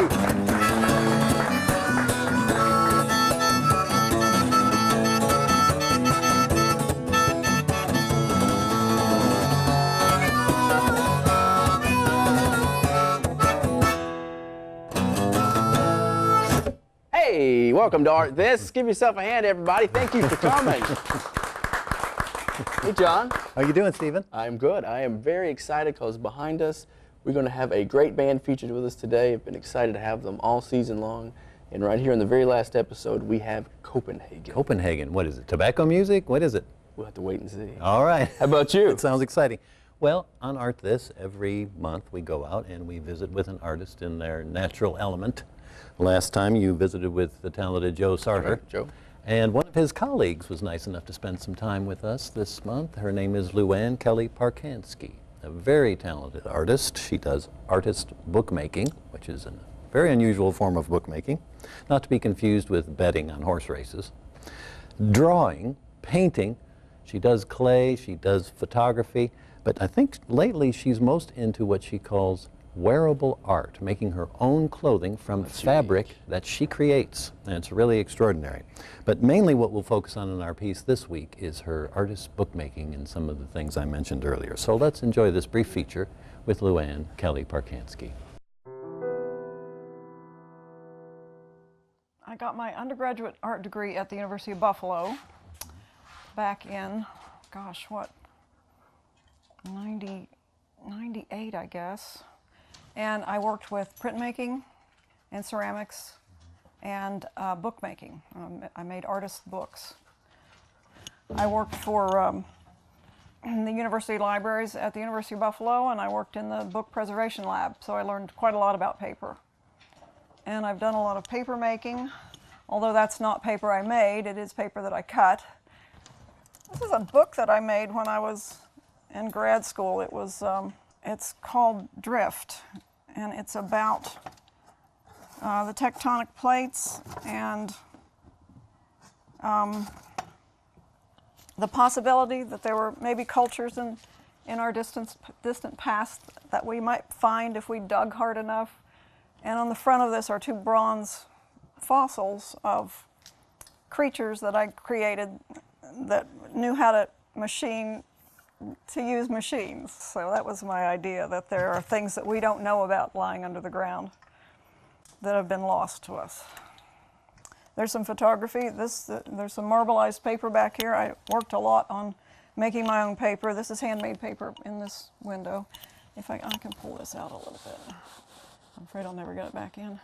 Hey, welcome to Art This. Give yourself a hand, everybody. Thank you for coming. Hey, John. How you doing, Stephen? I'm good. I am very excited because behind us, we're going to have a great band featured with us today. I've been excited to have them all season long. And right here in the very last episode, we have Copenhagen. Copenhagen. What is it? Tobacco music? What is it? We'll have to wait and see. All right. How about you? It sounds exciting. Well, on Art This, every month we go out and we visit with an artist in their natural element. Last time you visited with the talented Joe Sarter. Right, Joe. And one of his colleagues was nice enough to spend some time with us this month. Her name is Luann Kelly Parkansky, a very talented artist. She does artist bookmaking, which is a very unusual form of bookmaking, not to be confused with betting on horse races. Drawing, painting, she does clay, she does photography, but I think lately she's most into what she calls wearable art, making her own clothing from fabric that she creates, and it's really extraordinary. But mainly what we'll focus on in our piece this week is her artist bookmaking and some of the things I mentioned earlier. So let's enjoy this brief feature with Luann Kelly Parkansky. I got my undergraduate art degree at the University of Buffalo back in, gosh, what, 98, I guess. And I worked with printmaking and ceramics and bookmaking. I made artist books. I worked for the university libraries at the University of Buffalo, and I worked in the book preservation lab, so I learned quite a lot about paper. And I've done a lot of paper making, although that's not paper I made, it is paper that I cut. This is a book that I made when I was in grad school. It was it's called Drift, and it's about the tectonic plates and the possibility that there were maybe cultures in our distant past that we might find if we dug hard enough. And on the front of this are two bronze fossils of creatures that I created that knew how to use machines. So that was my idea, that there are things that we don't know about lying under the ground that have been lost to us. There's some photography. There's some marbleized paper back here. I worked a lot on making my own paper. This is handmade paper in this window. If I can pull this out a little bit. I'm afraid I'll never get it back in.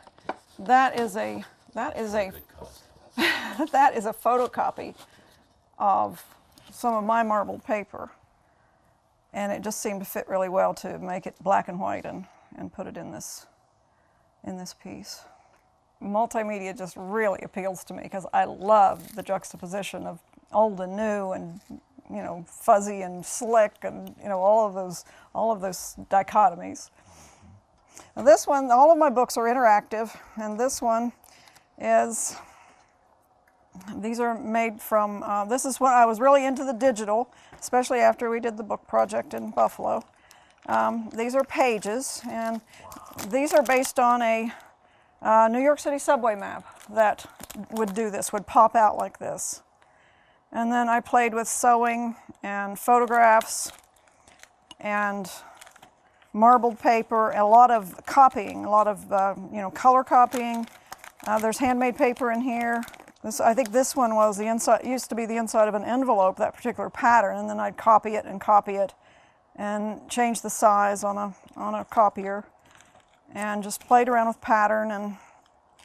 That is a photocopy of some of my marbled paper. And it just seemed to fit really well to make it black and white and put it in this piece. Multimedia just really appeals to me because I love the juxtaposition of old and new and, you know, fuzzy and slick and, you know, all of those dichotomies. Now this one, all of my books are interactive, and this one is, these are made from, this is when I was really into the digital, especially after we did the book project in Buffalo. These are pages, and these are based on a New York City subway map that would do this, would pop out like this. And then I played with sewing and photographs and marbled paper, a lot of copying, a lot of you know, color copying. There's handmade paper in here. I think this one was the inside, used to be the inside of an envelope, that particular pattern, and then I'd copy it and change the size on a copier and just played around with pattern. And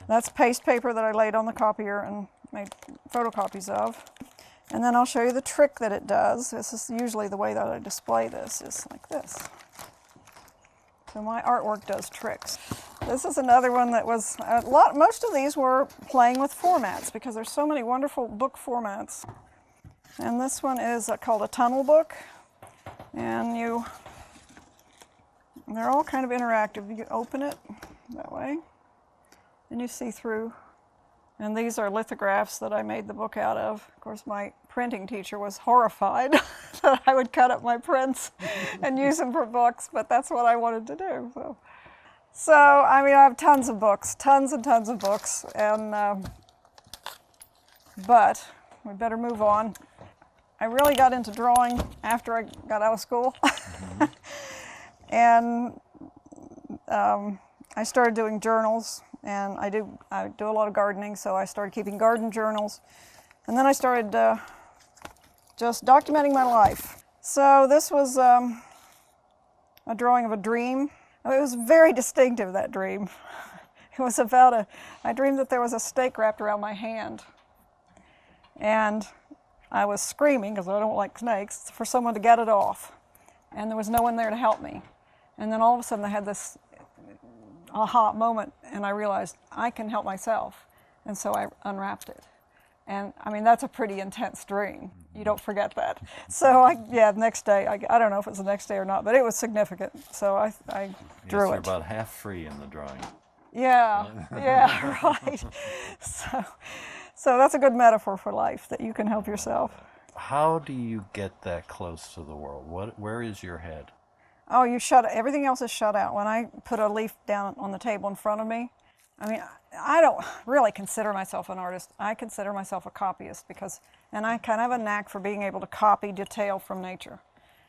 that's paste paper that I laid on the copier and made photocopies of. And then I'll show you the trick that it does. This is usually the way that I display this, is like this. So my artwork does tricks. This is another one that was most of these were playing with formats because there's so many wonderful book formats. And this one is called a tunnel book. And they're all kind of interactive. You open it that way and you see through. And these are lithographs that I made the book out of. Of course, my printing teacher was horrified that I would cut up my prints and use them for books, but that's what I wanted to do. So So, I mean, I have tons of books, tons and tons of books, and but we better move on. I really got into drawing after I got out of school, and I started doing journals, and I do a lot of gardening, so I started keeping garden journals, and then I started just documenting my life. So this was a drawing of a dream. It was very distinctive, that dream. It was about I dreamed that there was a stake wrapped around my hand. And I was screaming, because I don't like snakes, for someone to get it off. And there was no one there to help me. And then all of a sudden I had this aha moment, and I realized I can help myself. And so I unwrapped it. And I mean, that's a pretty intense dream. You don't forget that. So the next day, I don't know if it was the next day or not, but it was significant. So I drew You're it. about half free in the drawing. Yeah, yeah, right. So that's a good metaphor for life, that you can help yourself. How do you get that close to the world? Where is your head? Oh, everything else is shut out. When I put a leaf down on the table in front of me, I mean, I don't really consider myself an artist. I consider myself a copyist, and I kind of have a knack for being able to copy detail from nature.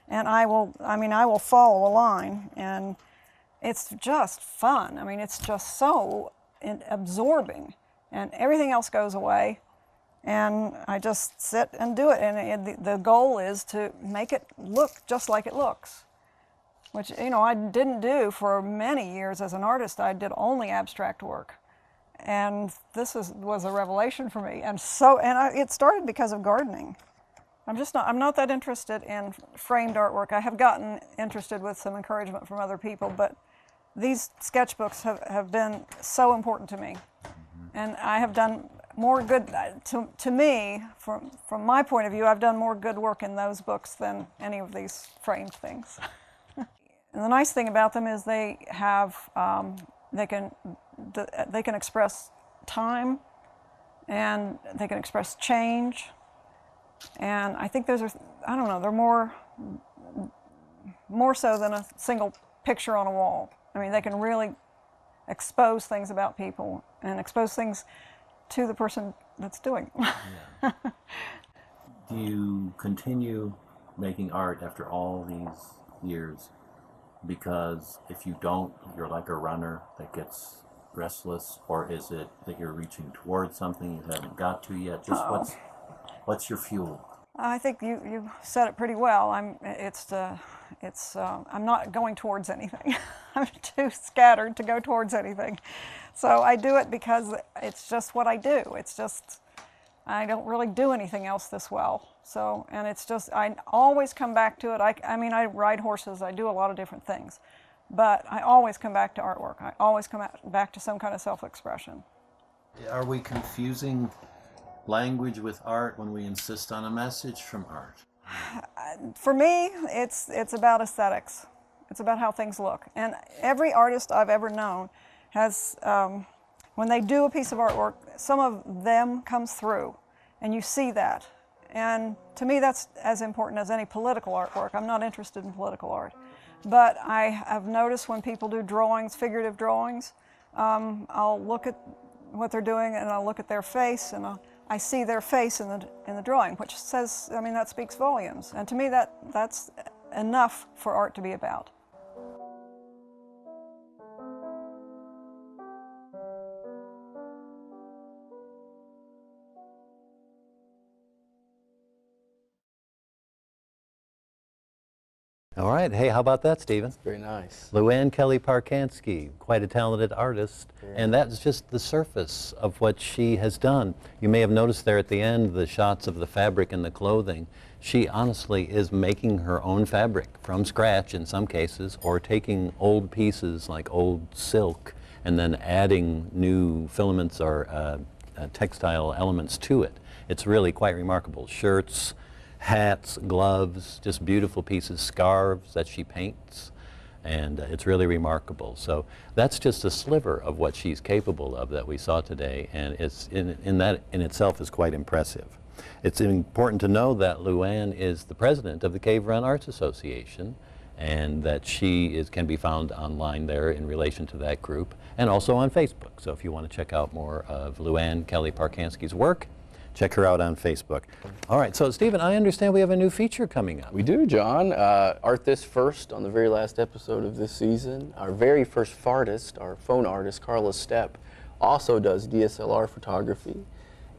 And I will follow a line, and it's just fun. I mean, it's just so absorbing, and everything else goes away, and I just sit and do it. And the goal is to make it look just like it looks, which, you know, I didn't do for many years as an artist. I did only abstract work. And this was a revelation for me. And it started because of gardening. I'm not that interested in framed artwork. I have gotten interested with some encouragement from other people, but these sketchbooks have been so important to me. And I have done more good, to me, from my point of view, I've done more good work in those books than any of these framed things. And the nice thing about them is they can express time, and they can express change. And I think those are, I don't know, they're more so than a single picture on a wall. I mean, they can really expose things about people and expose things to the person that's doing. Yeah. Do you continue making art after all these years? Because if you don't, you're like a runner that gets restless, or is it that you're reaching towards something you haven't got to yet? Just what's your fuel? I think you said it pretty well. I'm not going towards anything. I'm too scattered to go towards anything. So I do it because it's just what I do. It's just, I don't really do anything else this well. So, and it's just, I always come back to it. I mean, I ride horses, I do a lot of different things, but I always come back to artwork. I always come back to some kind of self-expression. Are we confusing language with art when we insist on a message from art? For me, it's about aesthetics. It's about how things look. And every artist I've ever known has, when they do a piece of artwork, some of them comes through, and you see that. And to me, that's as important as any political artwork. I'm not interested in political art. But I have noticed when people do drawings, figurative drawings, I'll look at what they're doing, and I'll look at their face, and I see their face in the drawing, which says, I mean, that speaks volumes. And to me, that's enough for art to be about. All right. Hey, how about that, Stephen? Very nice. Lou-Anne Kelly Parkansky, quite a talented artist, and that's just the surface of what she has done. You may have noticed there at the end the shots of the fabric and the clothing. She honestly is making her own fabric from scratch in some cases, or taking old pieces like old silk and then adding new filaments or textile elements to it. It's really quite remarkable. Shirts, hats, gloves, just beautiful pieces, scarves that she paints, and it's really remarkable. So that's just a sliver of what she's capable of that we saw today, and it's that in itself is quite impressive. It's important to know that Lou-Anne is the president of the Cave Run Arts Association, and that she can be found online there in relation to that group, and also on Facebook. So if you want to check out more of Luann Kelly Parkansky's work, check her out on Facebook. All right, so Stephen, I understand we have a new feature coming up. We do, John. Art This First on the very last episode of this season. Our very first fartist, our phone artist, Carla Stepp, also does DSLR photography.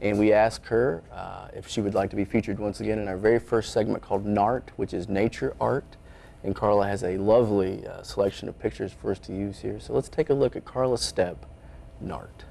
And we asked her if she would like to be featured once again in our very first segment called NART, which is Nature Art. And Carla has a lovely selection of pictures for us to use here. So let's take a look at Carla Stepp, NART.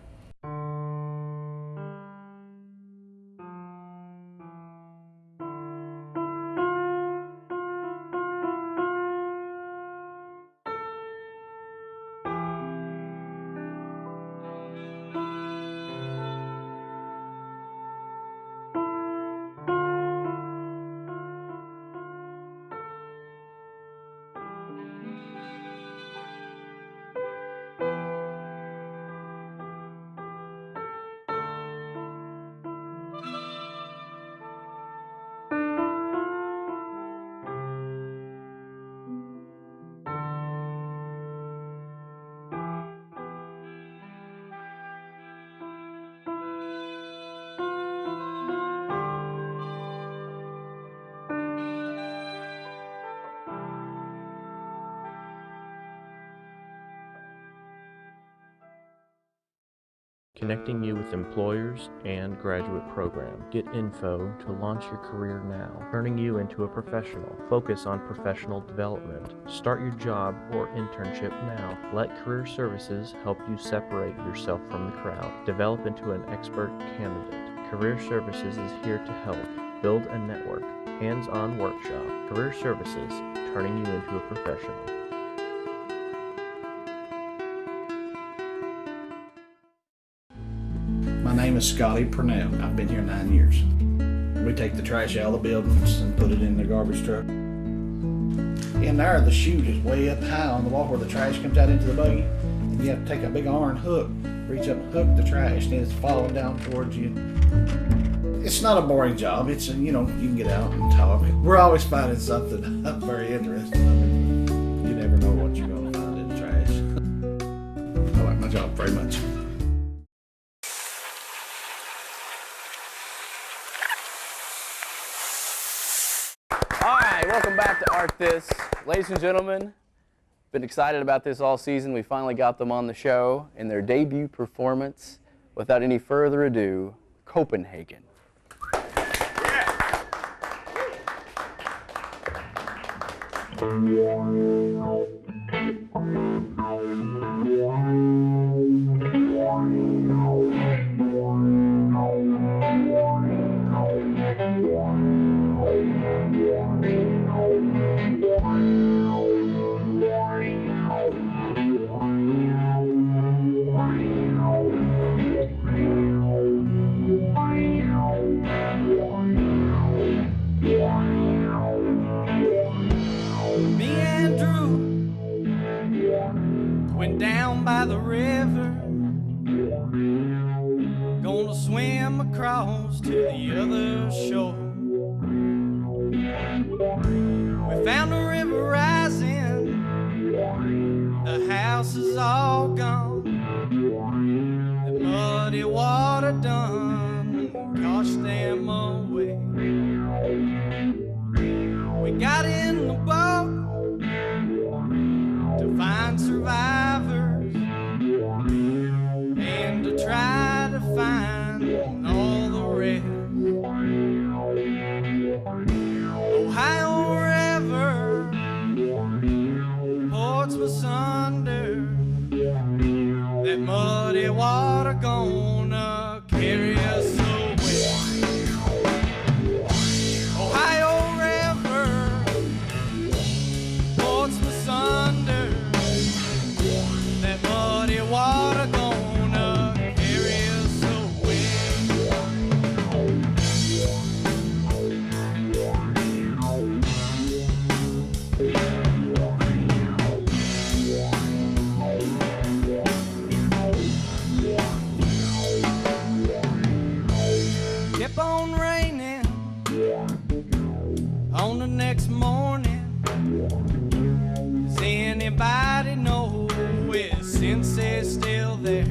Connecting you with employers and graduate program. Get info to launch your career now. Turning you into a professional. Focus on professional development. Start your job or internship now. Let Career Services help you separate yourself from the crowd. Develop into an expert candidate. Career Services is here to help. Build a network. Hands-on workshop. Career Services, turning you into a professional. My name is Scotty Purnell. I've been here 9 years. We take the trash out of the buildings and put it in the garbage truck. In there, the chute is way up high on the wall where the trash comes out into the buggy. And you have to take a big iron hook, reach up and hook the trash, and it's falling down towards you. It's not a boring job. It's, you can get out and talk. We're always finding something very interesting. You never know what you're going to find in the trash. I like my job very much. All right, welcome back to Art This. Ladies and gentlemen, been excited about this all season. We finally got them on the show in their debut performance. Without any further ado, Copenhagen. Me and Drew went down by the river, gonna swim across to the other shore. We found the river rising, the house is all gone, the muddy water done washed them away. We got in the boat to find survivors and to try to find all the rest. Ohio River, Portsmouth under, that muddy anybody know if Sensei's still there.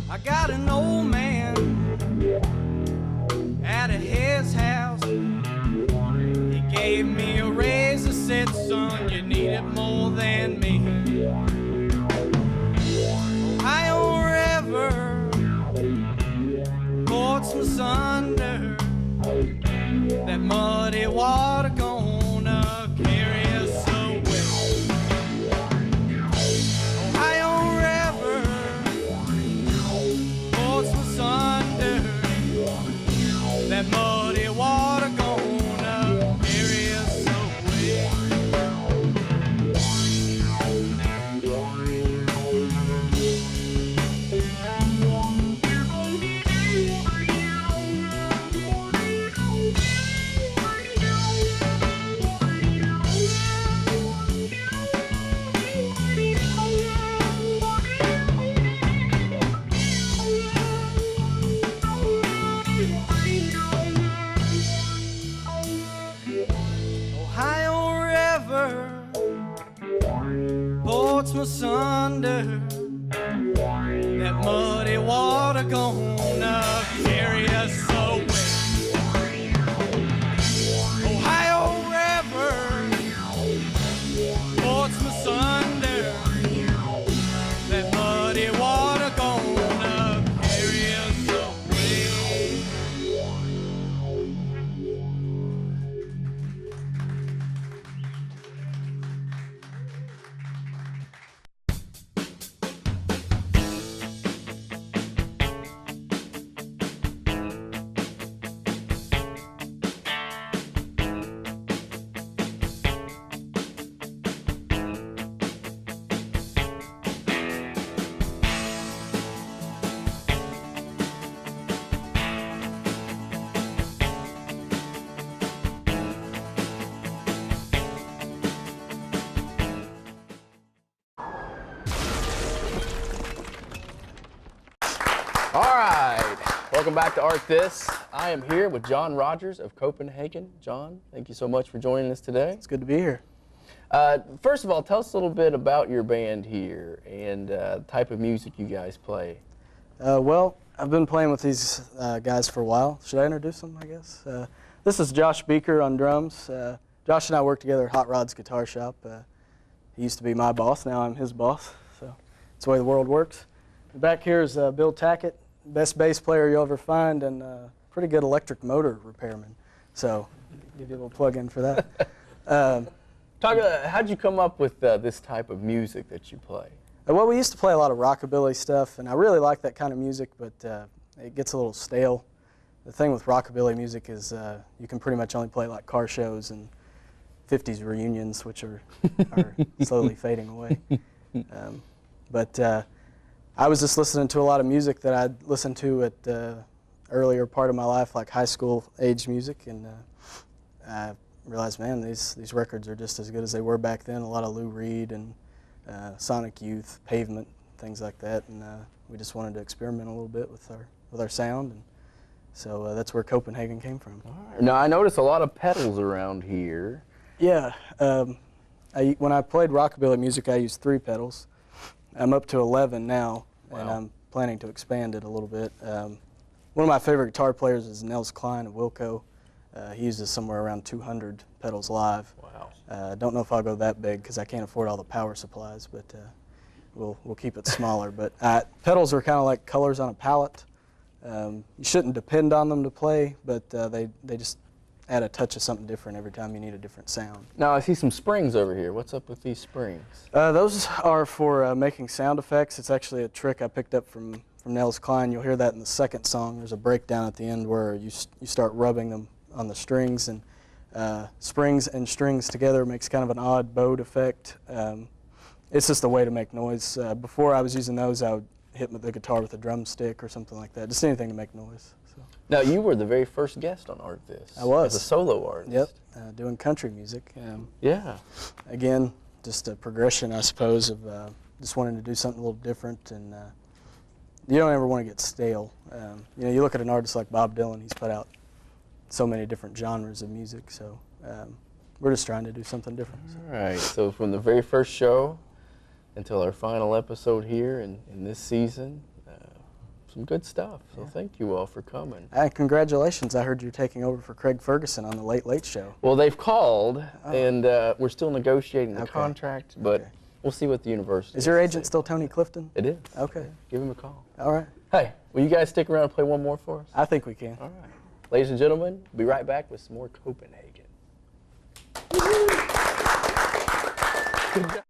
I got an old man at his house. He gave me a raise and said, son, you need it more than me. Ohio River, Portsmouth under, that muddy water gonna carry us away. Ohio River, Portsmouth under, that muddy water gonna carry us away. Ohio River, Portsmouth under, that muddy water gonna carry us away. Ohio River, Portsmouth under, that muddy water gonna carry us away. All right, welcome back to Art This. I am here with John Rogers of Copenhagen. John, thank you so much for joining us today. It's good to be here. First of all, tell us a little bit about your band here and the type of music you guys play. Well, I've been playing with these guys for a while. Should I introduce them, I guess? This is Josh Beaker on drums. Josh and I work together at Hot Rod's Guitar Shop. He used to be my boss, now I'm his boss, so that's the way the world works. Back here is Bill Tackett, best bass player you'll ever find, and pretty good electric motor repairman. So, give you a little plug in for that. How'd you come up with this type of music that you play? Well, we used to play a lot of rockabilly stuff, and I really like that kind of music, but it gets a little stale. The thing with rockabilly music is you can pretty much only play like car shows and 50s reunions, which are slowly fading away. But I was just listening to a lot of music that I'd listened to at the earlier part of my life, like high school age music, and I realized, man, these records are just as good as they were back then. A lot of Lou Reed and Sonic Youth, Pavement, things like that, and we just wanted to experiment a little bit with our sound, and so that's where Copenhagen came from. All right. Now, I noticed a lot of pedals around here. Yeah, when I played rockabilly music, I used 3 pedals. I'm up to 11 now, wow. And I'm planning to expand it a little bit. One of my favorite guitar players is Nels Cline of Wilco. He uses somewhere around 200 pedals live. Wow. Don't know if I'll go that big because I can't afford all the power supplies, but we'll keep it smaller. But pedals are kind of like colors on a palette. You shouldn't depend on them to play, but they just add a touch of something different every time you need a different sound. Now, I see some springs over here. What's up with these springs? Those are for making sound effects. It's actually a trick I picked up from Nels Cline. You'll hear that in the second song. There's a breakdown at the end where you start rubbing them on the strings, and springs and strings together makes kind of an odd bowed effect. It's just a way to make noise. Before I was using those, I would hit the guitar with a drumstick or something like that, just anything to make noise. So. Now, you were the very first guest on Art This. I was. As a solo artist. Yep, doing country music. Yeah. Again, just a progression, I suppose, of just wanting to do something a little different, and you don't ever want to get stale. You look at an artist like Bob Dylan, he's put out so many different genres of music, so we're just trying to do something different. All right, so from the very first show until our final episode here in this season, some good stuff. So thank you all for coming. And congratulations, I heard you're taking over for Craig Ferguson on the Late Late Show. Well, they've called, and we're still negotiating the contract, but we'll see what the university Is your agent still Tony Clifton? It is. Okay. Give him a call. All right. Hey, will you guys stick around and play one more for us? I think we can. All right. Ladies and gentlemen, we'll be right back with some more Copenhagen. Good job.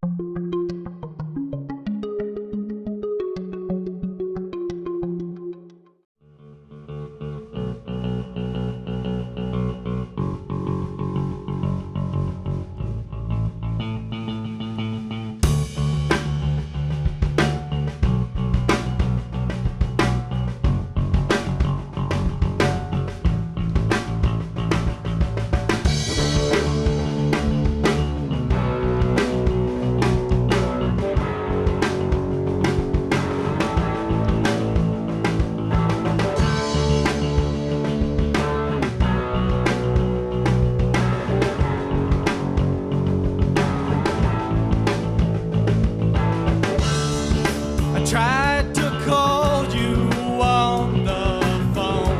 Tried to call you on the phone,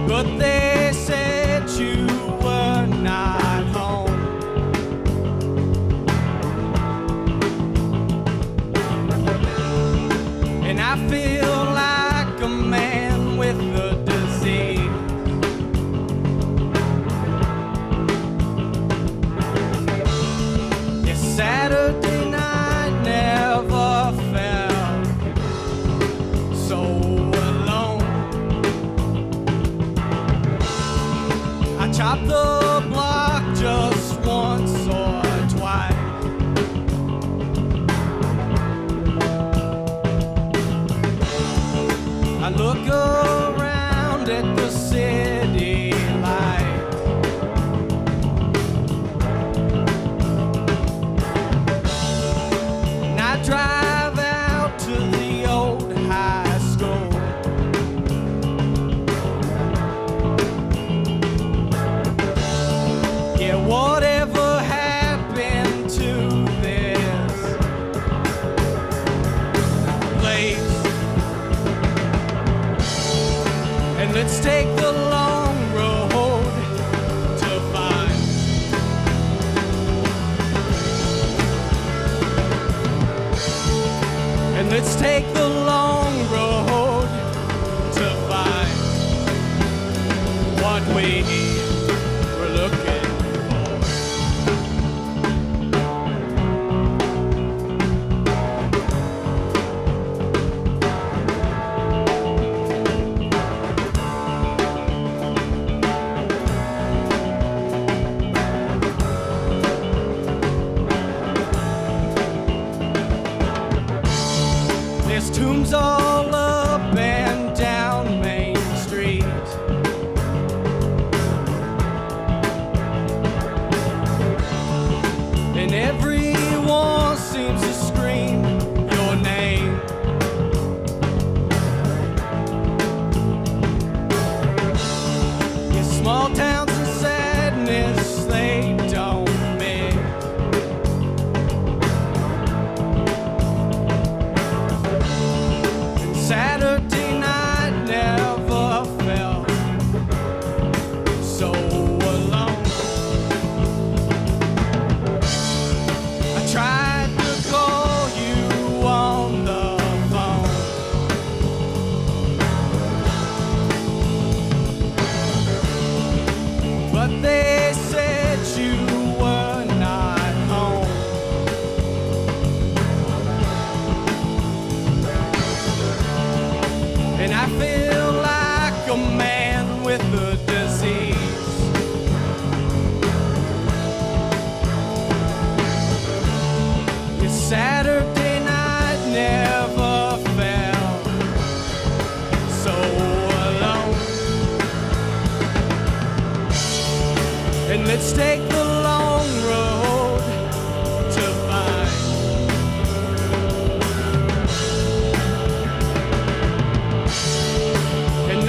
but they said you were not home. And I feel like a man with a disease. Saturday night never felt so alone. I chopped the block just once or twice. I look around at the city lights. Drive out to the old high school. Yeah, whatever happened to this place? And let's take the long road to find. And let's take the long road to find what we were looking for. There's tombs all up and down Main Street. And everyone seems to scream your name. Yeah, small towns and sadness, they don't mix. Saturday night never felt so alone. I tried to call you on the phone, but they said you were not home. And I feel like a man with a disease. It's Saturday night never felt so alone. And let's take the long road to find and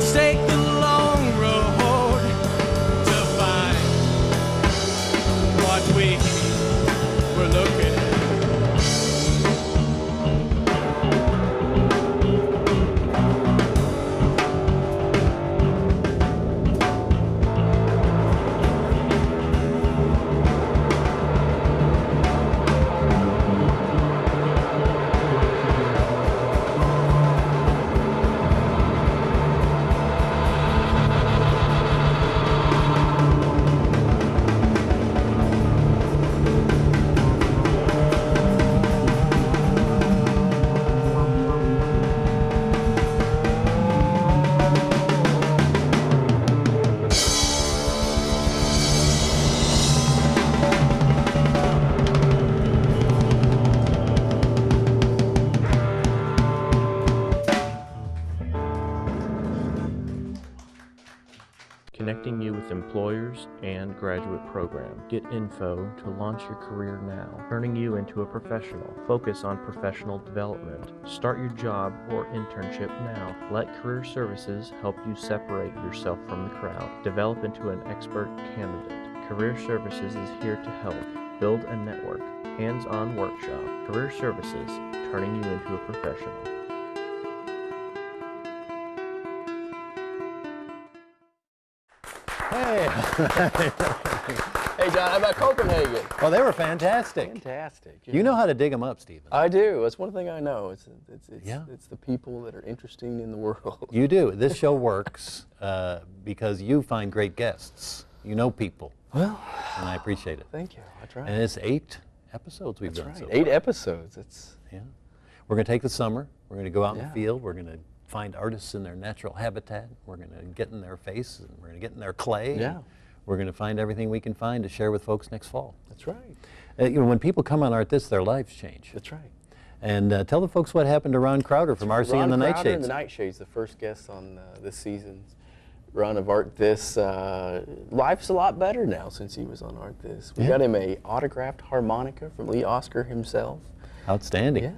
Let's take the long road to find what we were looking at. Connecting you with employers and graduate program. Get info to launch your career now. Turning you into a professional. Focus on professional development. Start your job or internship now. Let Career Services help you separate yourself from the crowd. Develop into an expert candidate. Career Services is here to help. Build a network. Hands-on workshop. Career Services, turning you into a professional. Hey. Hey, John, how about Copenhagen? Well, they were fantastic. Fantastic. You know how to dig them up, Stephen. I do. That's one thing I know. Yeah. It's the people that are interesting in the world. You do. This show works because you find great guests. You know people. Well, and I appreciate it. Thank you. I try. And it's 8 episodes we've That's done right. so far. 8 episodes. Yeah. We're going to take the summer. We're going to go out in Yeah. the field. We're going to find artists in their natural habitat. We're going to get in their face, and we're going to get in their clay. Yeah. We're going to find everything we can find to share with folks next fall. That's right. You know, when people come on Art This, their lives change. That's right. And tell the folks what happened to Ron Crowder from RC and the Ron Crowder and Nightshades. the Nightshades, the first guest on this season's run of Art This. Life's a lot better now since he was on Art This. We got him a autographed harmonica from Lee Oscar himself. Outstanding. Yeah.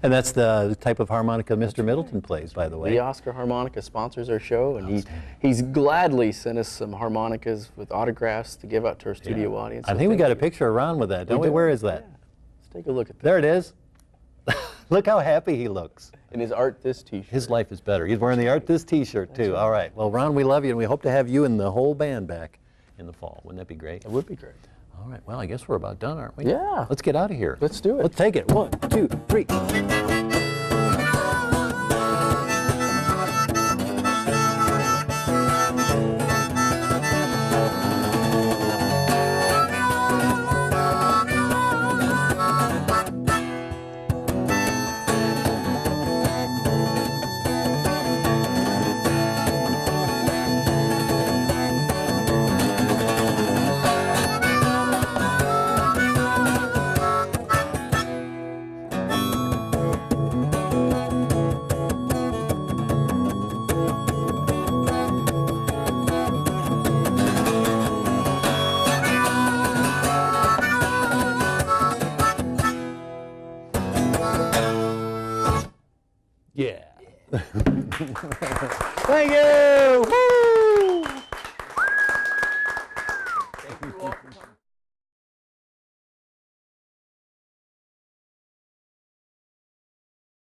And that's the type of harmonica Mr. Middleton plays, by the way. Lee Oscar Harmonica sponsors our show, and he's gladly sent us some harmonicas with autographs to give out to our studio audience. I so think we thank got a you. picture of Ron with that, don't we? do. Where is that? Yeah. Let's take a look at that. There it is. Look how happy he looks. In his Art This t-shirt. His life is better. He's wearing the Art This t-shirt, too. right. All right. Well, Ron, we love you, and we hope to have you and the whole band back in the fall. Wouldn't that be great? It would be great. All right. Well, I guess we're about done, aren't we? Yeah. Let's get out of here. Let's do it. Let's take it. 1, 2, 3. Yeah. Thank you. Woo!